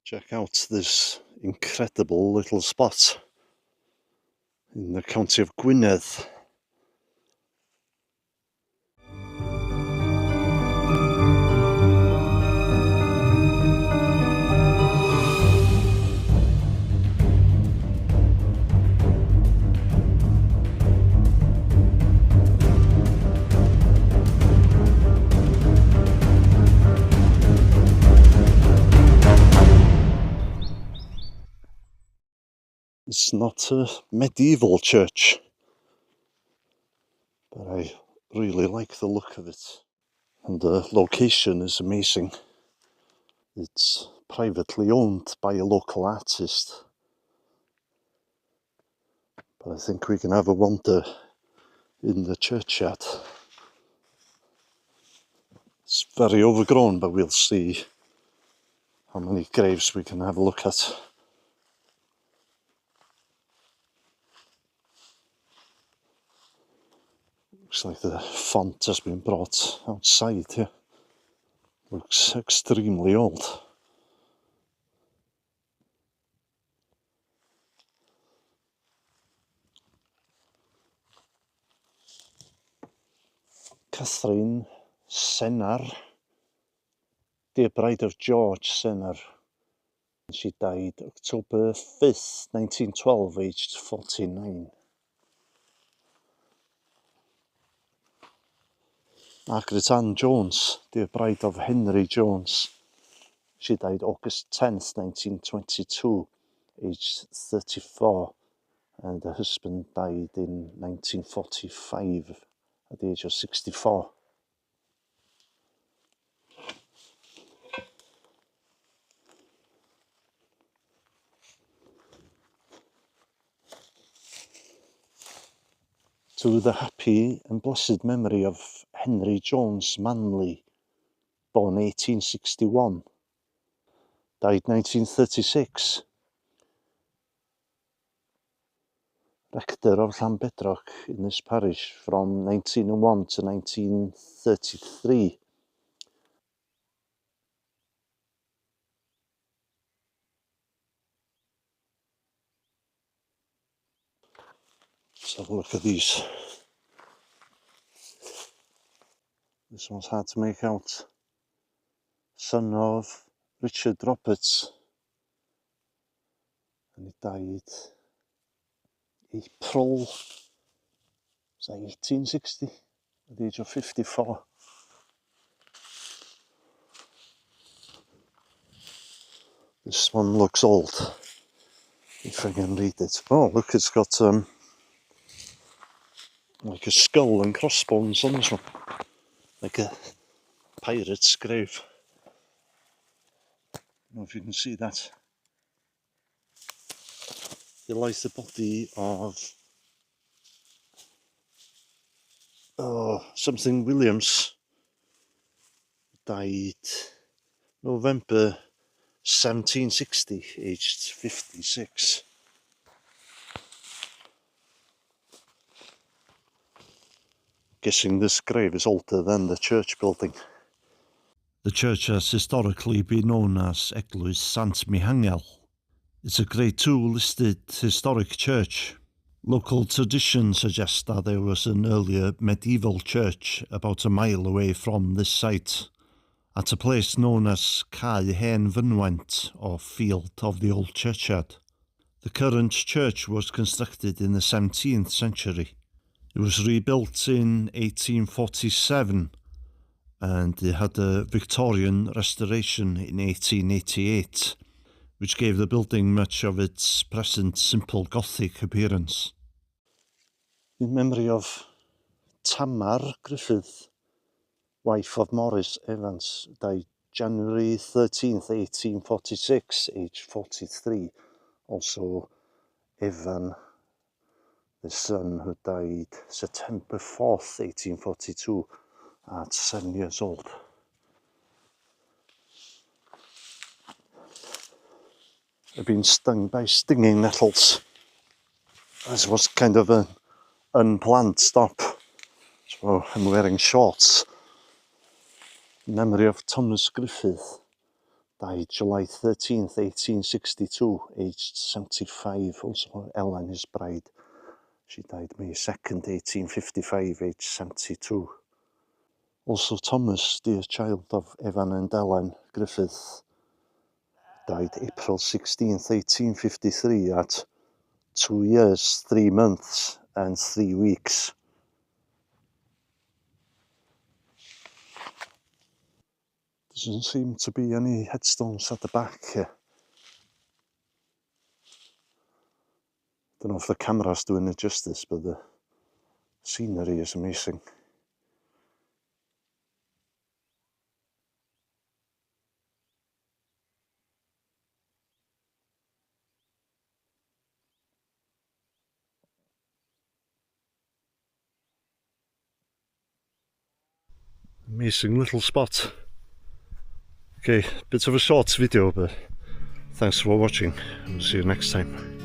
Check out this incredible little spot in the county of Gwynedd. It's not a medieval church, but I really like the look of it. And the location is amazing. It's privately owned by a local artist. But I think we can have a wander in the churchyard. It's very overgrown, but we'll see how many graves we can have a look at. Looks like the font has been brought outside here. Looks extremely old. Catherine Sennar, dear bride of George Sennar. She died October 5th, 1912, aged 49. Margaret Ann Jones, dear bride of Henry Jones. She died August 10th, 1922, aged 34. And her husband died in 1945 at the age of 64. To the happy and blessed memory of Henry Jones Manley, born 1861, died 1936. Rector of Llanbedrog in this parish from 1901 to 1933. Let's have a look at these. This one's hard to make out. Son of Richard Roberts. And he died April 1860 at the age of 54. This one looks old, if I can read it. Oh, look, it's got like a skull and crossbones on this one, like a pirate's grave. I don't know if you can see that. Here lies the body of something Williams. Died November 1760, aged 56. Guessing this grave is older than the church building. The church has historically been known as Eglwys Sant Mihangel. It's a Grade 2 listed historic church. Local tradition suggests that there was an earlier medieval church about a mile away from this site, at a place known as Cae Hen Fynwent, or Field of the Old Churchyard. The current church was constructed in the 17th century. It was rebuilt in 1847, and it had a Victorian restoration in 1888, which gave the building much of its present simple Gothic appearance. In memory of Tamar Griffith, wife of Morris Evans, died January 13th, 1846, aged 43. Also Evan, the son, who died September 4th, 1842, at 7 years old. I've been stung by stinging nettles. This was kind of an unplanned stop, so I'm wearing shorts. In memory of Thomas Griffith, Died July 13th, 1862, aged 75. Also Ellen, his bride. She died May 2nd, 1855, aged 72. Also Thomas, dear child of Evan and Ellen Griffith, died April 16th, 1853 at 2 years, 3 months and 3 weeks. Doesn't seem to be any headstones at the back here. Don't know if the camera's doing it justice, but the scenery is amazing. Amazing little spot. Okay, bit of a short video, but thanks for watching. We'll see you next time.